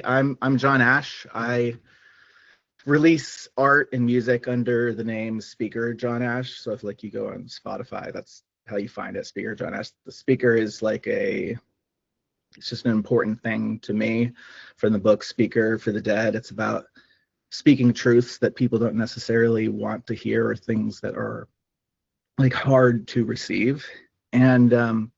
I'm John Ash. I release art and music under the name Speaker John Ash. So if like you go on Spotify, that's how you find it, Speaker John Ash. The speaker is it's just an important thing to me. From the book Speaker for the Dead, it's about speaking truths that people don't necessarily want to hear, or things that are like hard to receive. And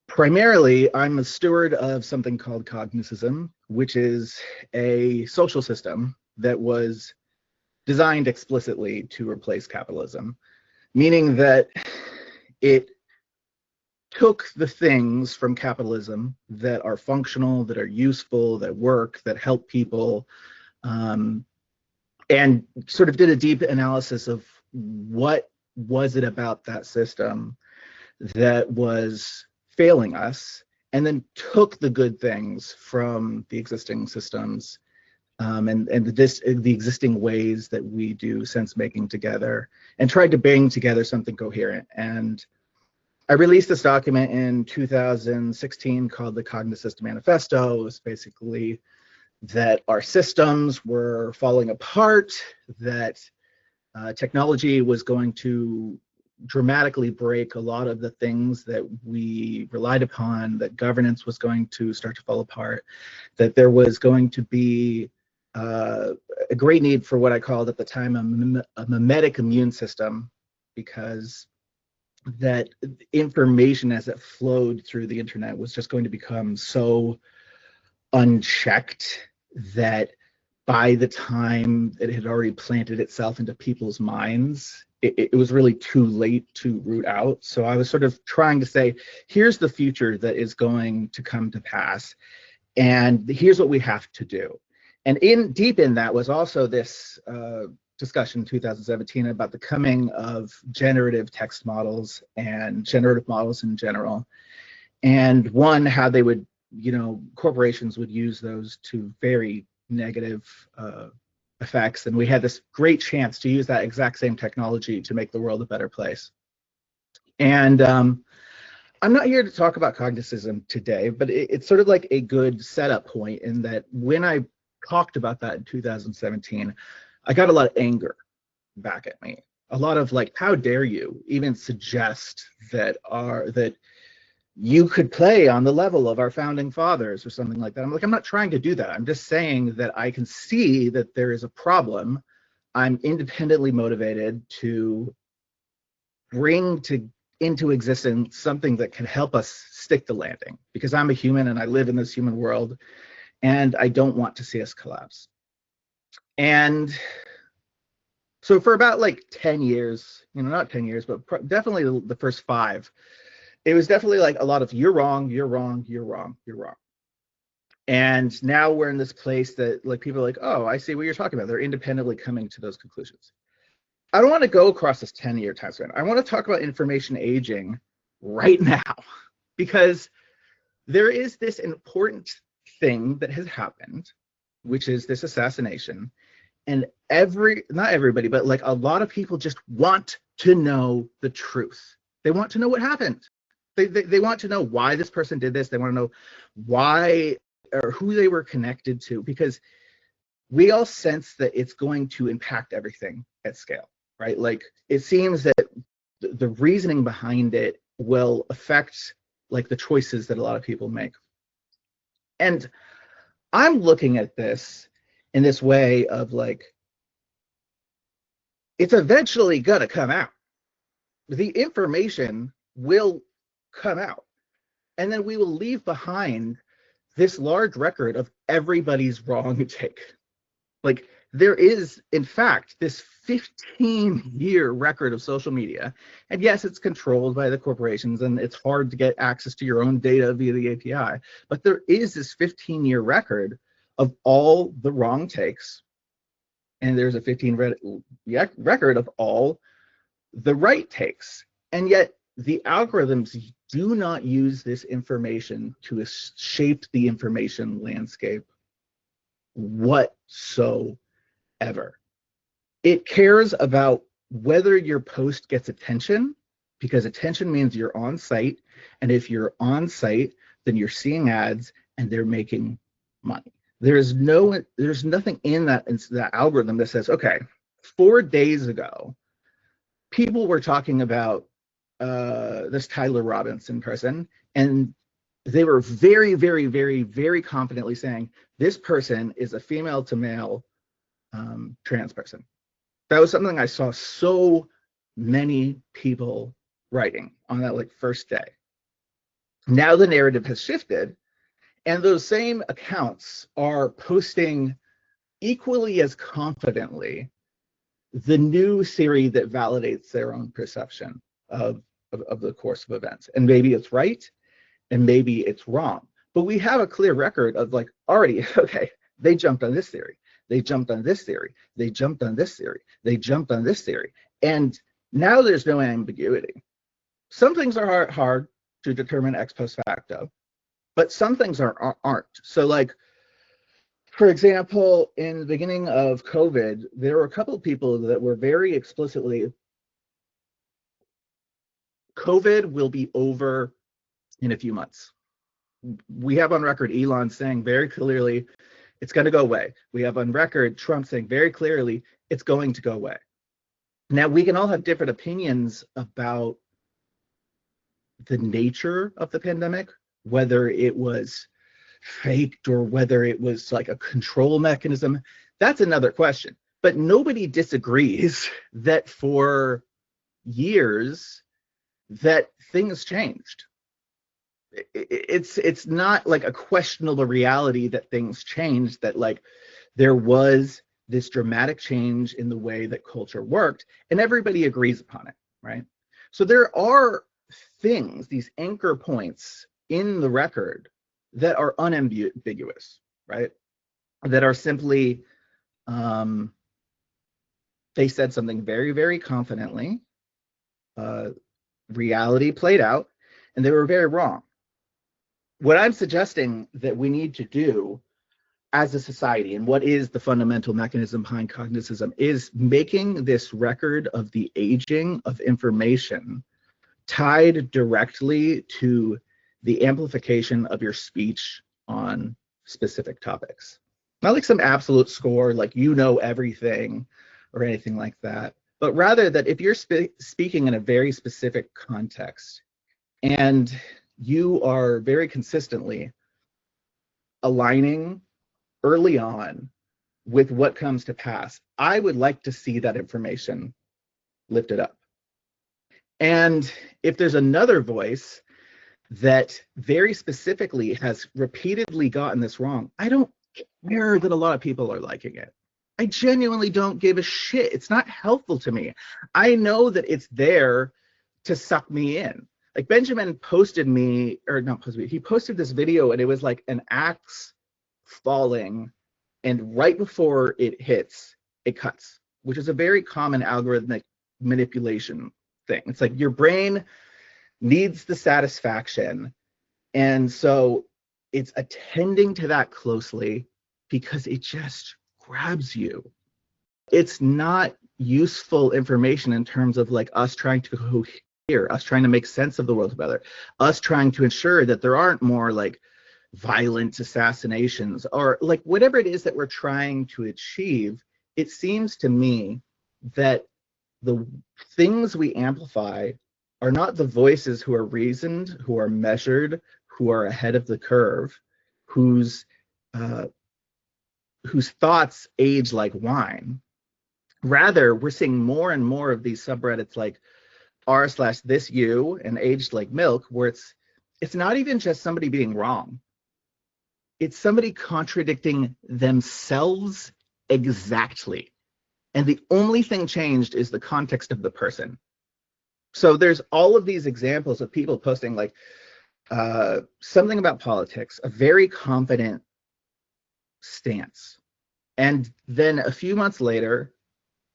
primarily, I'm a steward of something called cognicism, which is a social system that was designed explicitly to replace capitalism, meaning that it took the things from capitalism that are functional, that are useful, that work, that help people, and sort of did a deep analysis of what was it about that system that was failing us, and then took the good things from the existing systems, and the existing ways that we do sense making together, and tried to bring together something coherent. And I released this document in 2016 called the Cognicist Manifesto. It was basically that our systems were falling apart, that technology was going to dramatically break a lot of the things that we relied upon, that governance was going to start to fall apart, that there was going to be a great need for what I called at the time a mimetic immune system, because that information as it flowed through the internet was just going to become so unchecked that by the time it had already planted itself into people's minds, it was really too late to root out. So I was sort of trying to say, here's the future that is going to come to pass, and here's what we have to do. And deep in that was also this discussion in 2017 about the coming of generative text models and generative models in general, and how they would, corporations would use those to very negative effects. And we had this great chance to use that exact same technology to make the world a better place. And I'm not here to talk about cognicism today, but it's sort of like a good setup point, in that when I talked about that in 2017, I got a lot of anger back at me. A lot of like, how dare you even suggest that you could play on the level of our founding fathers or something like that. I'm like, I'm not trying to do that. I'm just saying that I can see that there is a problem. I'm independently motivated to bring into existence something that can help us stick the landing, because I'm a human and I live in this human world, and I don't want to see us collapse. And so for about like 10 years, not 10 years, but definitely the first 5, it was definitely like a lot of you're wrong, you're wrong, you're wrong, you're wrong. And now we're in this place that like people are like, oh, I see what you're talking about. They're independently coming to those conclusions. I don't want to go across this 10-year time span. I want to talk about information aging right now, because there is this important thing that has happened, which is this assassination. And not everybody, but like a lot of people just want to know the truth. They want to know what happened. They want to know why this person did this. They want to know why or who they were connected to, because we all sense that it's going to impact everything at scale, right? Like it seems that the reasoning behind it will affect like the choices that a lot of people make. And I'm looking at this in this way of like, it's eventually gonna come out. The information will come out, and then we will leave behind this large record of everybody's wrong take. Like there is, in fact, this 15-year record of social media, and yes, it's controlled by the corporations, and it's hard to get access to your own data via the API, but there is this 15-year record of all the wrong takes, and there's a 15-year record of all the right takes. And yet the algorithms do not use this information to shape the information landscape whatsoever. It cares about whether your post gets attention, because attention means you're on site, and if you're on site, then you're seeing ads and they're making money. there's nothing in that algorithm that says, okay, 4 days ago, people were talking about this Tyler Robinson person, and they were very, very, very, very confidently saying this person is a female to male trans person. That was something I saw so many people writing on that like first day. Now the narrative has shifted, and those same accounts are posting equally as confidently the new theory that validates their own perception of the course of events. And maybe it's right, and maybe it's wrong. But we have a clear record of like already, okay, they jumped on this theory, they jumped on this theory, they jumped on this theory, they jumped on this theory. And now there's no ambiguity. Some things are hard to determine ex post facto, but some things aren't. So like, for example, in the beginning of COVID, there were a couple of people that were very explicitly, COVID will be over in a few months. We have on record Elon saying very clearly, it's going to go away. We have on record Trump saying very clearly, it's going to go away. Now, we can all have different opinions about the nature of the pandemic, whether it was faked or whether it was like a control mechanism. That's another question. But nobody disagrees that for years that things changed. It's not like a questionable reality that things changed, that like there was this dramatic change in the way that culture worked, and everybody agrees upon it, right? So there are things, these anchor points in the record that are unambiguous, right? That are simply, they said something very, very confidently, reality played out, and they were very wrong. What I'm suggesting that we need to do as a society, and what is the fundamental mechanism behind cognitism, is making this record of the aging of information tied directly to the amplification of your speech on specific topics. Not like some absolute score, like you know everything or anything like that, but rather that if you're speaking in a very specific context and you are very consistently aligning early on with what comes to pass, I would like to see that information lifted up. And if there's another voice that very specifically has repeatedly gotten this wrong, I don't care that a lot of people are liking it. I genuinely don't give a shit. It's not helpful to me. I know that it's there to suck me in. Like Benjamin posted me, or not posted me, he posted this video and it was like an axe falling, and right before it hits, it cuts, which is a very common algorithmic manipulation thing. It's like your brain needs the satisfaction, and so it's attending to that closely because it just grabs you. It's not useful information in terms of like us trying to cohere, us trying to make sense of the world together, us trying to ensure that there aren't more like violent assassinations or like whatever it is that we're trying to achieve. It seems to me that the things we amplify are not the voices who are reasoned, who are measured, who are ahead of the curve, whose thoughts age like wine. Rather, we're seeing more and more of these subreddits like r/this you and aged like milk, where it's not even just somebody being wrong. It's somebody contradicting themselves exactly. And the only thing changed is the context of the person. So there's all of these examples of people posting like something about politics, a very confident stance. And then a few months later,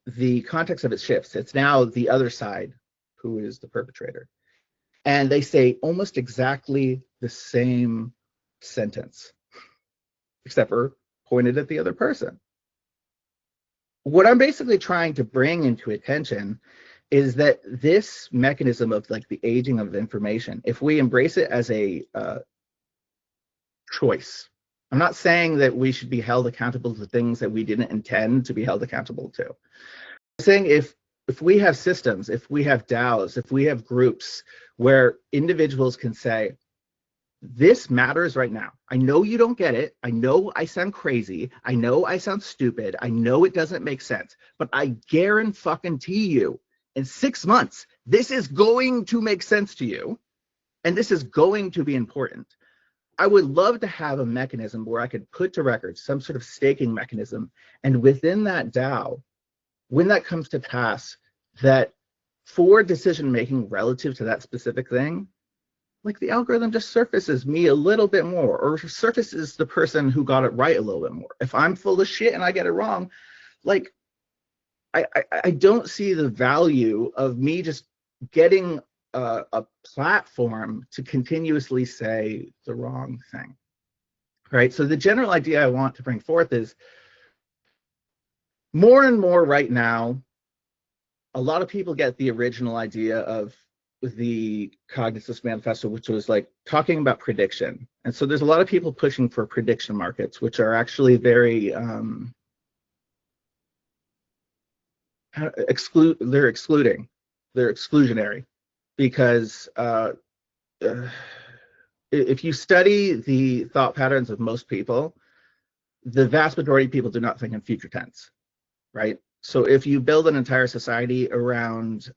the context of it shifts. It's now the other side who is the perpetrator. And they say almost exactly the same sentence, except for pointed at the other person. What I'm basically trying to bring into attention is that this mechanism of like the aging of information, if we embrace it as a choice, I'm not saying that we should be held accountable to things that we didn't intend to be held accountable to. I'm saying if we have systems, if we have DAOs, if we have groups where individuals can say, this matters right now. I know you don't get it. I know I sound crazy. I know I sound stupid. I know it doesn't make sense, but I guarantee you in 6 months, this is going to make sense to you. And this is going to be important. I would love to have a mechanism where I could put to record some sort of staking mechanism. And within that DAO, when that comes to pass, that for decision making relative to that specific thing, like the algorithm just surfaces me a little bit more, or surfaces the person who got it right a little bit more. If I'm full of shit and I get it wrong, like I don't see the value of me just getting a platform to continuously say the wrong thing, right? So the general idea I want to bring forth is more and more right now, a lot of people get the original idea of the Cognitus Manifesto, which was like talking about prediction. And so there's a lot of people pushing for prediction markets, which are actually very they're exclusionary, because if you study the thought patterns of most people, the vast majority of people do not think in future tense, right? So if you build an entire society around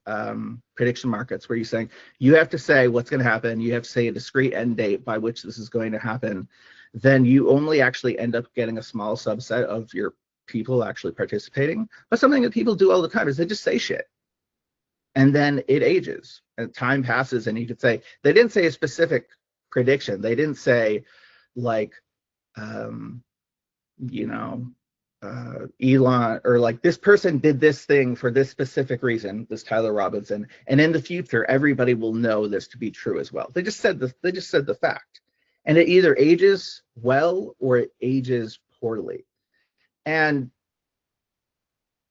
prediction markets, where you're saying you have to say what's going to happen, you have to say a discrete end date by which this is going to happen, then you only actually end up getting a small subset of your people actually participating. But something that people do all the time is they just say shit, and then it ages and time passes, and you could say they didn't say a specific prediction. They didn't say like you know, Elon, or like this person did this thing for this specific reason, this Tyler Robinson, and in the future everybody will know this to be true as well. They just said this, they just said the fact, and it either ages well or it ages poorly. And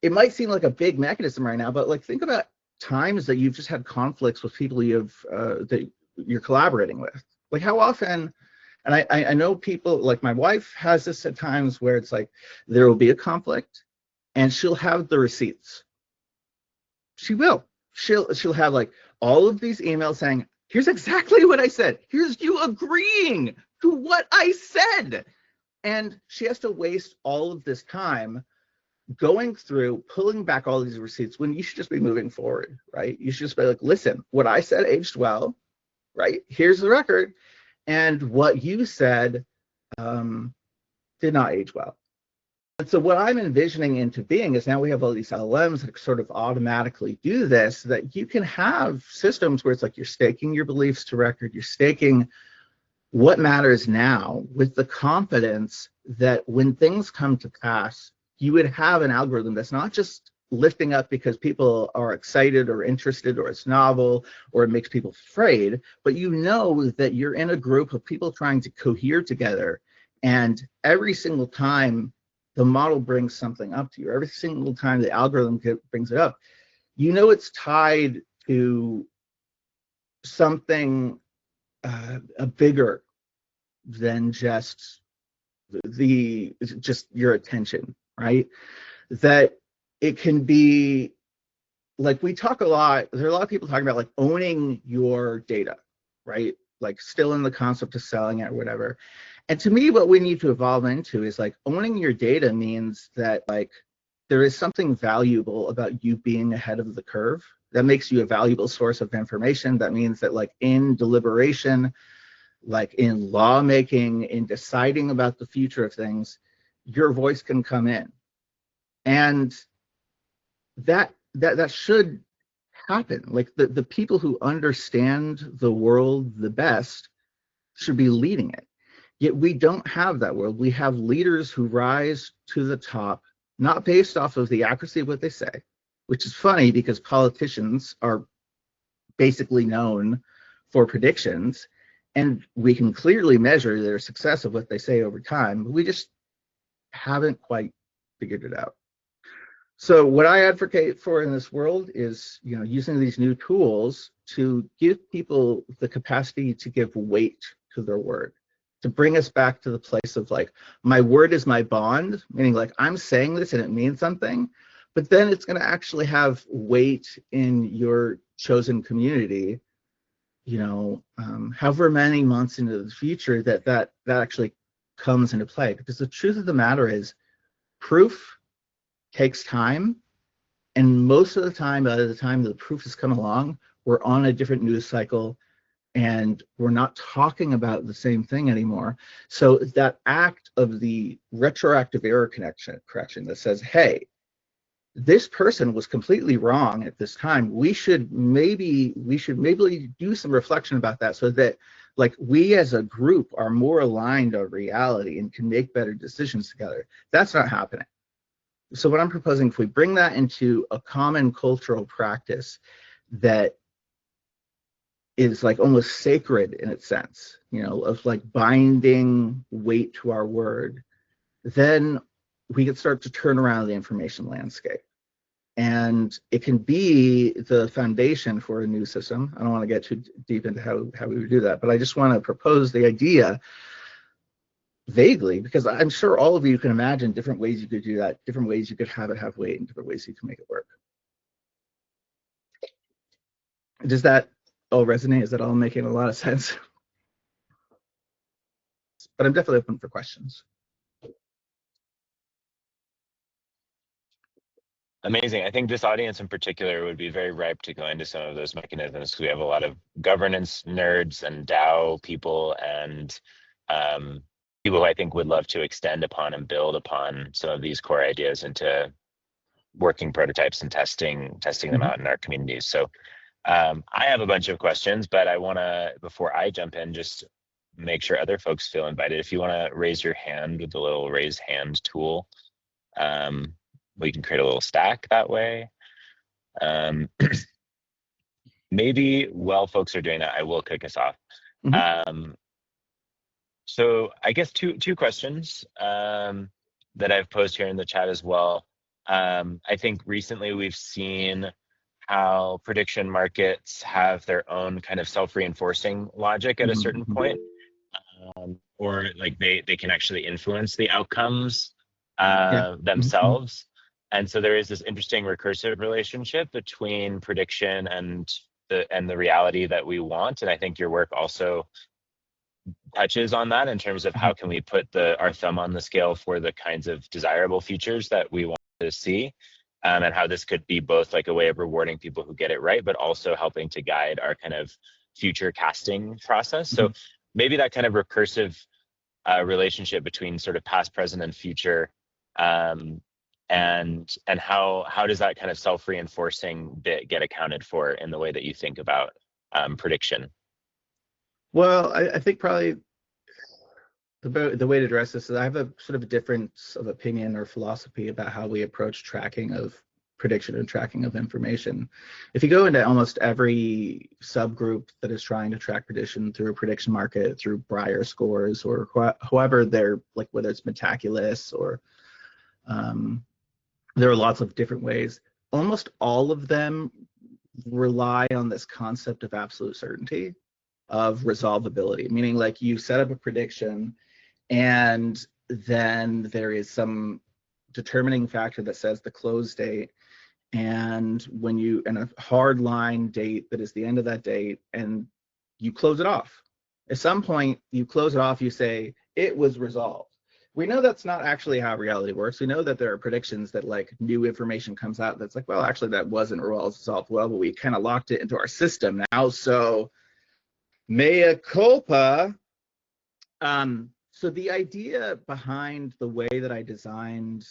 it might seem like a big mechanism right now, but like think about times that you've just had conflicts with people you've that you're collaborating with. Like how often, and I know people, like my wife has this at times where it's like there will be a conflict and she'll have the receipts. She will. She'll have like all of these emails saying, here's exactly what I said. Here's you agreeing to what I said. And she has to waste all of this time going through, pulling back all these receipts when you should just be moving forward, right? You should just be like, listen, what I said aged well, right? Here's the record. And what you said did not age well. And so what I'm envisioning into being is now we have all these LLMs that sort of automatically do this, that you can have systems where it's like you're staking your beliefs to record, you're staking what matters now with the confidence that when things come to pass, you would have an algorithm that's not just lifting up because people are excited or interested or it's novel or it makes people afraid, but you know that you're in a group of people trying to cohere together, and every single time the model brings something up to you, every single time the algorithm brings it up, you know it's tied to something bigger than just your attention, right? That it can be like, we talk a lot, there are a lot of people talking about like owning your data, right? Like still in the concept of selling it or whatever. And to me, what we need to evolve into is like owning your data means that like there is something valuable about you being ahead of the curve that makes you a valuable source of information. That means that like in deliberation, like in lawmaking, in deciding about the future of things, your voice can come in. And that should happen. Like the people who understand the world the best should be leading it. Yet we don't have that world. We have leaders who rise to the top, not based off of the accuracy of what they say, which is funny because politicians are basically known for predictions, and we can clearly measure their success of what they say over time, but we just haven't quite figured it out. So what I advocate for in this world is, you know, using these new tools to give people the capacity to give weight to their word. to bring us back to the place of like, my word is my bond, meaning like I'm saying this and it means something, but then it's going to actually have weight in your chosen community, however many months into the future that actually comes into play. Because the truth of the matter is, proof takes time, and most of the time, by the time the proof has come along, we're on a different news cycle, and we're not talking about the same thing anymore. So that act of the retroactive error correction that says, hey, this person was completely wrong at this time. We should maybe do some reflection about that, so that like we as a group are more aligned on reality and can make better decisions together. That's not happening. So what I'm proposing, if we bring that into a common cultural practice that is like almost sacred in its sense, of like binding weight to our word, then we can start to turn around the information landscape. And it can be the foundation for a new system. I don't want to get too deep into how we would do that, but I just want to propose the idea vaguely, because I'm sure all of you can imagine different ways you could do that, different ways you could have it have weight, and different ways you can make it work. Does that all resonate? Is that all making a lot of sense? But I'm definitely open for questions. Amazing. I think this audience in particular would be very ripe to go into some of those mechanisms, because we have a lot of governance nerds and DAO people, and people who I think would love to extend upon and build upon some of these core ideas into working prototypes and testing them out in our communities. So I have a bunch of questions, but I want to, before I jump in, just make sure other folks feel invited. If you want to raise your hand with the little raise hand tool, we can create a little stack that way. Maybe while folks are doing that, I will kick us off. So I guess two questions that I've posed here in the chat as well. I think recently we've seen how prediction markets have their own kind of self-reinforcing logic at a certain point, or like they can actually influence the outcomes themselves. And so there is this interesting recursive relationship between prediction and the reality that we want. And I think your work also touches on that in terms of how can we put our thumb on the scale for the kinds of desirable futures that we want to see, and how this could be both like a way of rewarding people who get it right, but also helping to guide our kind of future casting process. So maybe that kind of recursive relationship between sort of past, present, and future, and how does that kind of self-reinforcing bit get accounted for in the way that you think about prediction? Well, I think probably the way to address this is I have a sort of a difference of opinion or philosophy about how we approach tracking of prediction and tracking of information. If you go into almost every subgroup that is trying to track prediction through a prediction market, through Breyer scores, or however they're, like whether it's Metaculus or there are lots of different ways. Almost all of them rely on this concept of absolute certainty, of resolvability, meaning like you set up a prediction and then there is some determining factor that says the close date, and when you, and a hard line date that is the end of that date, and you close it off. At some point you close it off, you say it was resolved. We know that's not actually how reality works. We know that there are predictions that like new information comes out that's like, well, actually that wasn't resolved well, but we kind of locked it into our system now, so mea culpa. So the idea behind the way that I designed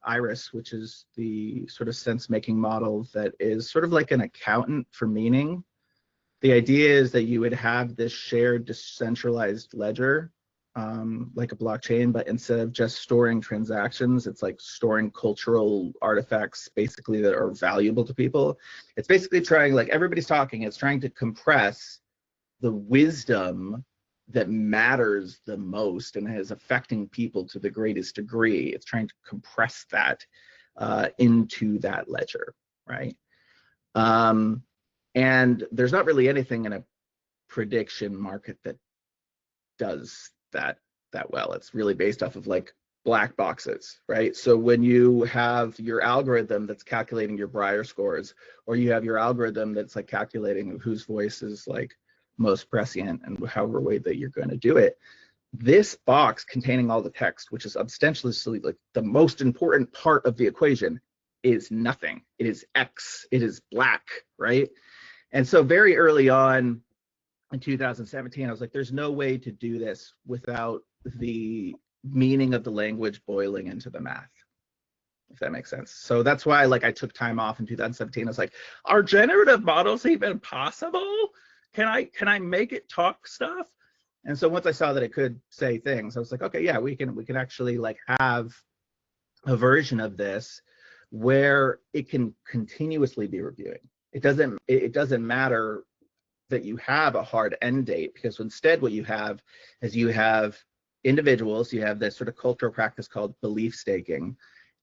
Iris, which is the sort of sense-making model that is sort of like an accountant for meaning. The idea is that you would have this shared decentralized ledger, like a blockchain, but instead of just storing transactions, it's like storing cultural artifacts basically that are valuable to people. It's basically trying, like everybody's talking, it's trying to compress the wisdom that matters the most and is affecting people to the greatest degree. It's trying to compress that into that ledger, right? And there's not really anything in a prediction market that does that well. It's really based off of like black boxes, right? So when you have your algorithm that's calculating your Breyer scores, or you have your algorithm that's like calculating whose voice is like most prescient and however way that you're going to do it, this box containing all the text, which is ostensibly like the most important part of the equation, is nothing. It is X. It is black, right? And so very early on in 2017, I was like, there's no way to do this without the meaning of the language boiling into the math, if that makes sense. So that's why like I took time off in 2017. I was like, are generative models even possible? Can I make it talk stuff? And so once I saw that it could say things, I was like, okay, yeah, we can actually like have a version of this where it can continuously be reviewing. It doesn't matter that you have a hard end date, because instead what you have is you have individuals, you have this sort of cultural practice called belief staking.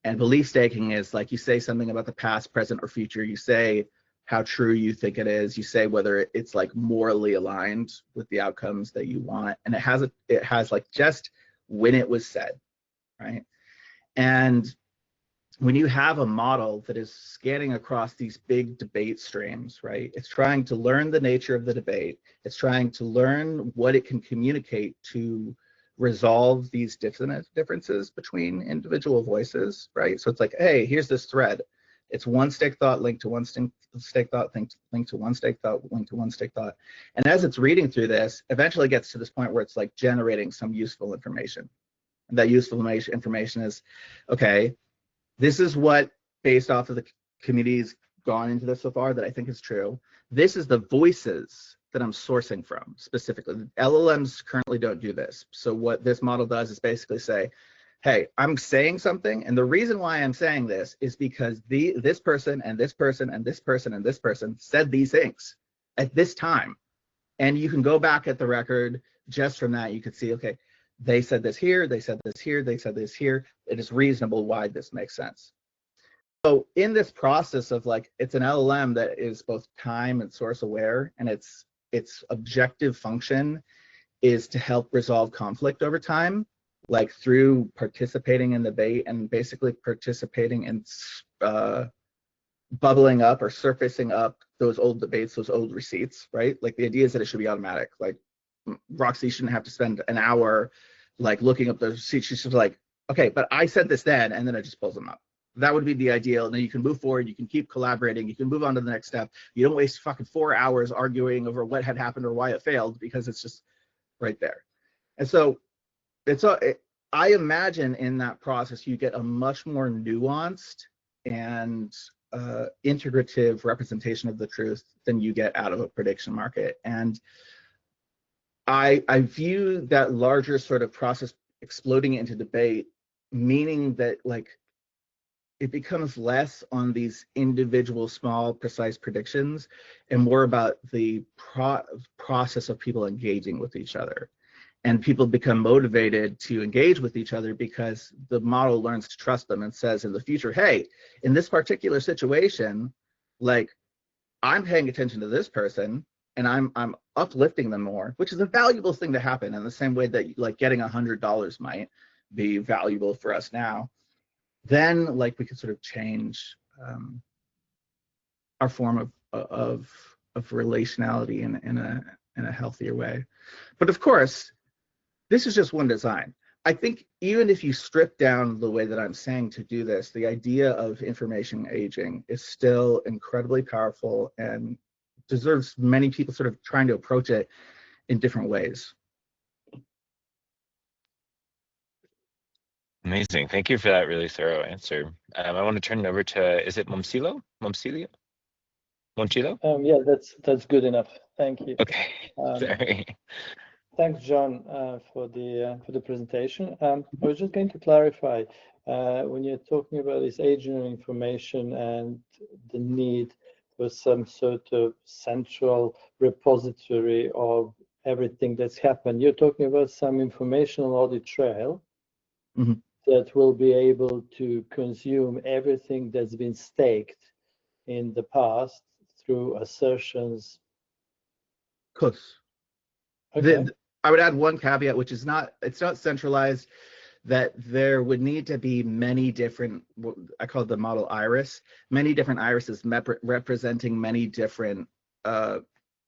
And belief staking is like you say something about the past, present, or future. You say how true you think it is. You say whether it's like morally aligned with the outcomes that you want. And it has like just when it was said, right? And when you have a model that is scanning across these big debate streams, right? It's trying to learn the nature of the debate. It's trying to learn what it can communicate to resolve these differences between individual voices, right? So it's like, hey, here's this thread. It's one stake thought linked to one stake thought linked to one stake thought linked to one stake thought. And as it's reading through this, eventually it gets to this point where it's like generating some useful information. And that useful information is, okay, this is what, based off of the community's gone into this so far, that I think is true. This is the voices that I'm sourcing from specifically. LLMs currently don't do this. So what this model does is basically say, hey, I'm saying something, and the reason why I'm saying this is because this person and this person and this person and this person said these things at this time. And you can go back at the record just from that. You could see, okay, they said this here, they said this here, they said this here. It is reasonable why this makes sense. So in this process of like, it's an LLM that is both time and source aware, and its objective function is to help resolve conflict over time, like through participating in debate and basically participating in bubbling up or surfacing up those old debates, those old receipts, right? Like the idea is that it should be automatic. Like Roxy shouldn't have to spend an hour like looking up those receipts. She's just like, okay, but I said this then, and then it just pulls them up. That would be the ideal. And then you can move forward, you can keep collaborating, you can move on to the next step. You don't waste fucking 4 hours arguing over what had happened or why it failed, because it's just right there. And so I imagine in that process you get a much more nuanced and integrative representation of the truth than you get out of a prediction market. And I view that larger sort of process exploding into debate, meaning that like it becomes less on these individual small precise predictions and more about the process of people engaging with each other. And people become motivated to engage with each other because the model learns to trust them and says in the future, hey, in this particular situation, like I'm paying attention to this person and I'm uplifting them more, which is a valuable thing to happen in the same way that like getting $100 might be valuable for us now. Then like we could sort of change our form of relationality in a healthier way. But of course, this is just one design. I think even if you strip down the way that I'm saying to do this, the idea of information aging is still incredibly powerful and deserves many people sort of trying to approach it in different ways. Amazing. Thank you for that really thorough answer. I want to turn it over to, is it Momcilo? Momcilo? Yeah, that's good enough. Thank you. Okay, sorry. Thanks, John, for the presentation. I was just going to clarify when you're talking about this aging information and the need for some sort of central repository of everything that's happened. You're talking about some informational audit trail that will be able to consume everything that's been staked in the past through assertions. Close. Okay. I would add one caveat, which is it's not centralized, that there would need to be many different, I call it the model iris, many different irises representing many different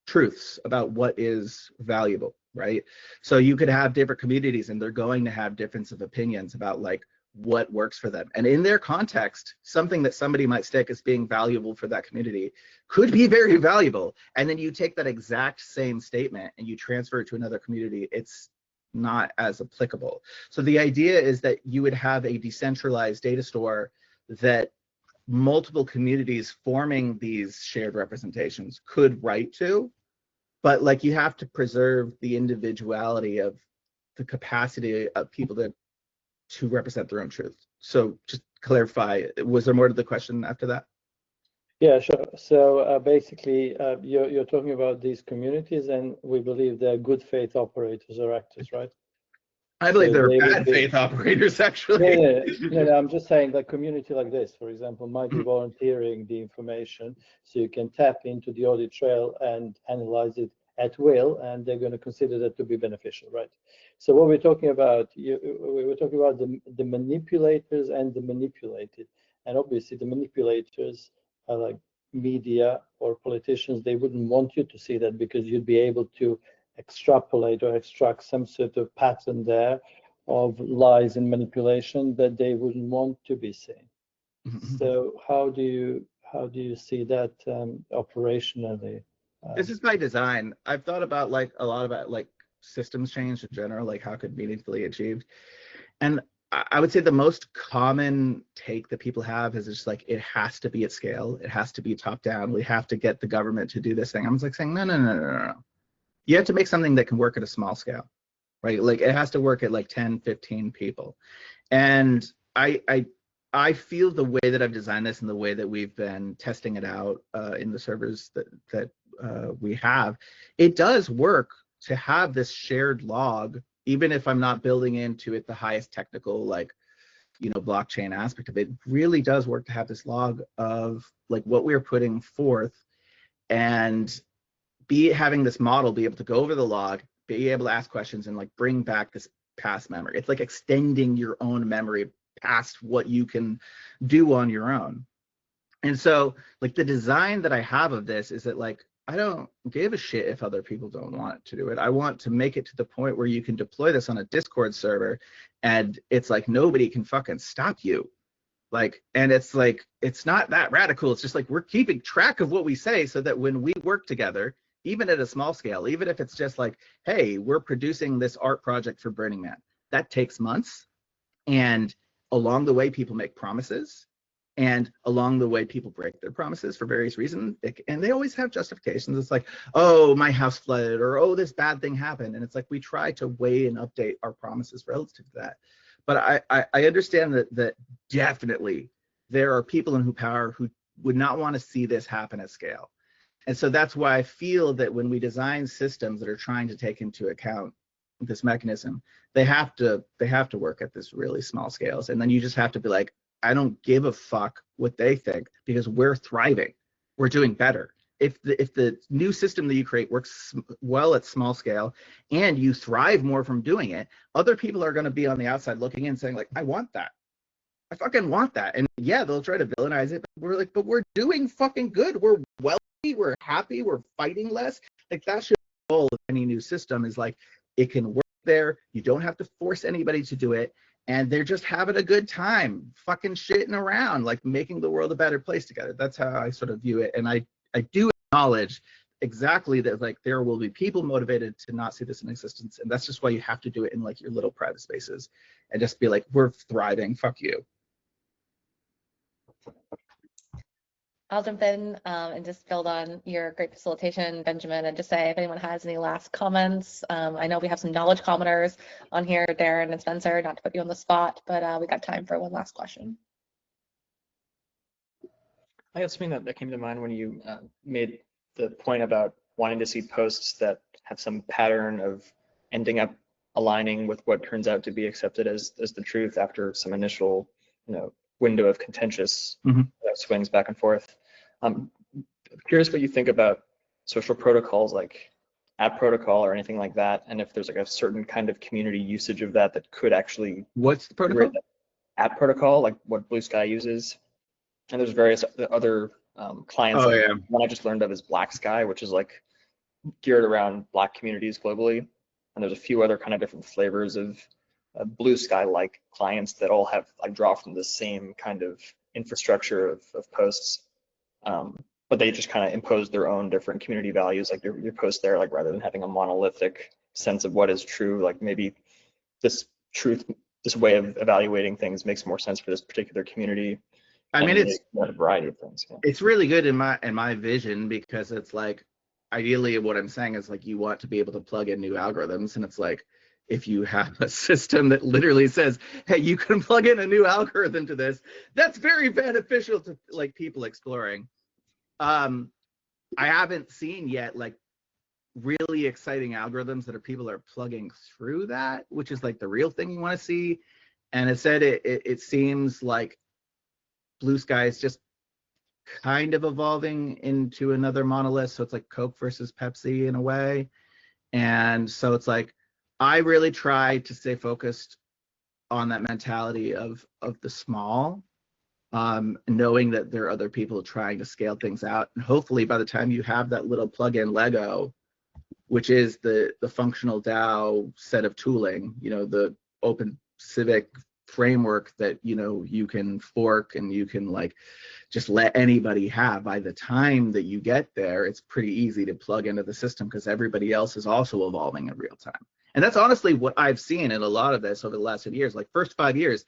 truths about what is valuable, right? So you could have different communities and they're going to have difference of opinions about like what works for them. And in their context, something that somebody might stick as being valuable for that community could be very valuable. And then you take that exact same statement and you transfer it to another community, it's not as applicable. So the idea is that you would have a decentralized data store that multiple communities forming these shared representations could write to, but like you have to preserve the individuality of the capacity of people to represent their own truth. So just clarify, was there more to the question after that? Yeah, sure. So basically, you're talking about these communities, and we believe they're good faith operators or actors, right? I believe So they're bad faith operators, actually. No, I'm just saying that community like this, for example, might be volunteering the information, so you can tap into the audit trail and analyze it at will, and they're going to consider that to be beneficial, right? So what we're talking about, we were talking about the manipulators and the manipulated, and obviously the manipulators are like media or politicians. They wouldn't want you to see that because you'd be able to extrapolate or extract some sort of pattern there of lies and manipulation that they wouldn't want to be seen. So how do you see that operationally? This is by design. I've thought about like a lot about like systems change in general, like how could meaningfully achieved. And I would say the most common take that people have is just like, it has to be at scale. It has to be top down. We have to get the government to do this thing. I'm like saying, no. You have to make something that can work at a small scale, right? Like it has to work at like 10, 15 people. And I feel the way that I've designed this and the way that we've been testing it out in the servers that we have, it does work to have this shared log, even if I'm not building into it the highest technical, like, blockchain aspect of it. It really does work to have this log of like what we're putting forth, and having this model be able to go over the log, be able to ask questions and like bring back this past memory. It's like extending your own memory past what you can do on your own. And so like the design that I have of this is that like, I don't give a shit if other people don't want to do it. I want to make it to the point where you can deploy this on a Discord server and it's like nobody can fucking stop you. Like, and it's like, it's not that radical. It's just like we're keeping track of what we say so that when we work together, even at a small scale, even if it's just like, hey, we're producing this art project for Burning Man, that takes months. And along the way, people make promises. And along the way, people break their promises for various reasons. And they always have justifications. It's like, oh, my house flooded, or oh, this bad thing happened. And it's like, we try to weigh and update our promises relative to that. But I understand that definitely there are people in power who would not want to see this happen at scale. And so that's why I feel that when we design systems that are trying to take into account this mechanism, they have to work at this really small scales. And then you just have to be like, I don't give a fuck what they think because we're thriving. We're doing better. If the new system that you create works well at small scale and you thrive more from doing it, other people are going to be on the outside looking in saying like, I want that. I fucking want that. And yeah, they'll try to villainize it, but we're like, but we're doing fucking good. We're wealthy, we're happy, we're fighting less. Like that should be the goal of any new system, is like it can work there. You don't have to force anybody to do it. And they're just having a good time, fucking shitting around, like making the world a better place together. That's how I sort of view it. And I do acknowledge exactly that, like there will be people motivated to not see this in existence. And that's just why you have to do it in like your little private spaces and just be like, we're thriving, fuck you. I'll jump in and just build on your great facilitation, Benjamin, and just say if anyone has any last comments. I know we have some knowledge commenters on here, Darren and Spencer, not to put you on the spot, but we got time for one last question. I have something that came to mind when you made the point about wanting to see posts that have some pattern of ending up aligning with what turns out to be accepted as the truth after some initial, window of contentious swings back and forth. I'm curious what you think about social protocols like app protocol or anything like that, and if there's like a certain kind of community usage of that that could actually What's the protocol? app protocol, like what Blue Sky uses. And there's various other clients. Oh, like yeah. One I just learned of is Black Sky, which is like geared around Black communities globally. And there's a few other kind of different flavors of Blue Sky-like clients that all have like draw from the same kind of infrastructure of posts. But they just kind of impose their own different community values, like your post there, like rather than having a monolithic sense of what is true, like maybe this way of evaluating things makes more sense for this particular community. I mean, it's a variety of things. Yeah. It's really good in my vision, because it's like, ideally what I'm saying is like, you want to be able to plug in new algorithms, and it's like, if you have a system that literally says, hey, you can plug in a new algorithm to this, that's very beneficial to like people exploring. I haven't seen yet like really exciting algorithms that people are plugging through that, which is like the real thing you want to see. And it said it seems like Blue Sky is just kind of evolving into another monolith. So it's like Coke versus Pepsi in a way. And so it's like, I really try to stay focused on that mentality of the small, knowing that there are other people trying to scale things out. And hopefully by the time you have that little plug-in Lego, which is the functional DAO set of tooling, the open Civic framework that, you can fork and you can like just let anybody have. By the time that you get there, it's pretty easy to plug into the system because everybody else is also evolving in real time. And that's honestly what I've seen in a lot of this over the last 5 years. Like first 5 years,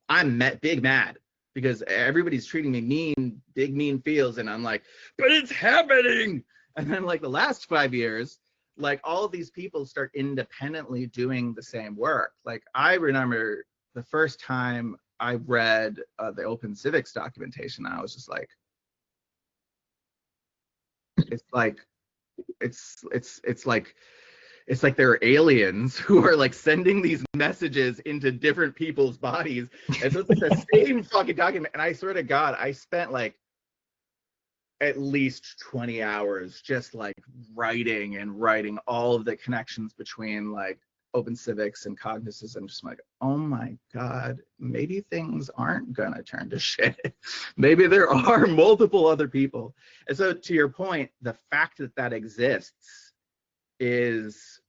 I'm big mad because everybody's treating me mean, big mean feels, and I'm like, but it's happening. And then like the last 5 years, like all of these people start independently doing the same work. Like I remember the first time I read the Open Civics documentation, I was just like, it's like there are aliens who are like sending these messages into different people's bodies. And so it's like the same fucking document. And I swear to God, I spent like at least 20 hours just like writing all of the connections between like Open Civics and Cognisys. I'm just like, oh my God, maybe things aren't gonna turn to shit. Maybe there are multiple other people. And so to your point, the fact that that exists is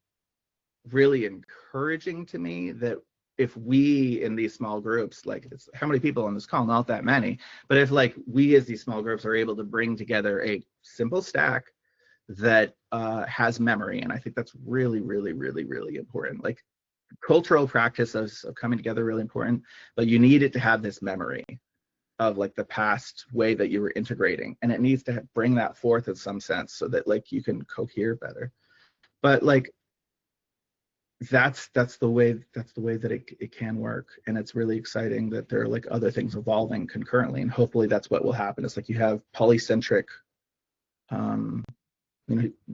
really encouraging to me, that if we in these small groups, like it's how many people on this call, not that many, but if like we as these small groups are able to bring together a simple stack that has memory, and I think that's really, really, really, really important. Like cultural practice of coming together, really important, but you need it to have this memory of like the past way that you were integrating, and it needs to bring that forth in some sense so that like you can cohere better. But like that's the way that it can work, and it's really exciting that there are like other things evolving concurrently, and hopefully that's what will happen. It's like you have polycentric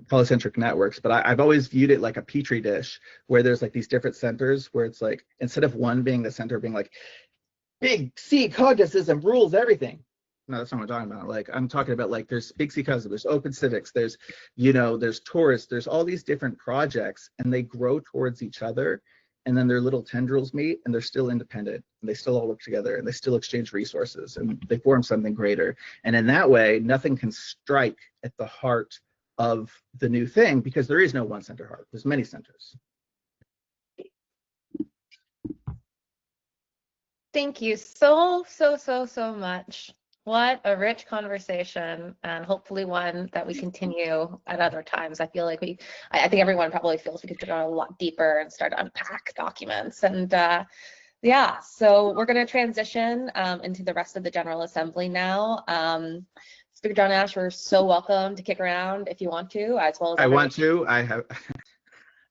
polycentric networks, but I've always viewed it like a petri dish where there's like these different centers where it's like, instead of one being the center being like big C cognitism rules everything. No, that's not what I'm talking about. Like I'm talking about like there's big C cognitism, there's Open Civics, there's there's Taurus, there's all these different projects, and they grow towards each other, and then their little tendrils meet, and they're still independent, and they still all work together, and they still exchange resources, and they form something greater. And in that way, nothing can strike at the heart of the new thing, because there is no one center heart. There's many centers. Thank you so much. What a rich conversation, and hopefully one that we continue at other times. I feel like I think everyone probably feels we could go a lot deeper and start to unpack documents. And yeah, so we're going to transition into the rest of the General Assembly now. Speaker John Ash, you're so welcome to kick around if you want to, as well as I want to.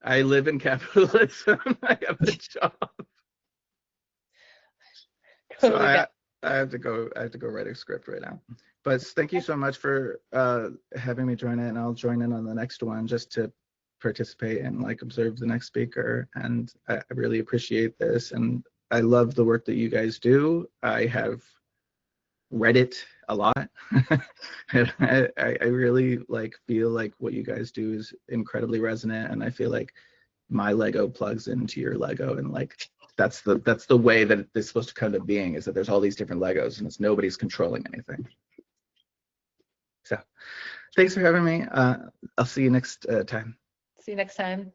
I live in capitalism. I have a job. So I have to go write a script right now. But thank you so much for having me join in, and I'll join in on the next one just to participate and like observe the next speaker. And I really appreciate this, and I love the work that you guys do. I have read it a lot. And I really like feel like what you guys do is incredibly resonant, and I feel like my Lego plugs into your Lego, and like that's the way that it's supposed to come to being, is that there's all these different Legos and it's nobody's controlling anything. So thanks for having me. I'll see you next time. See you next time.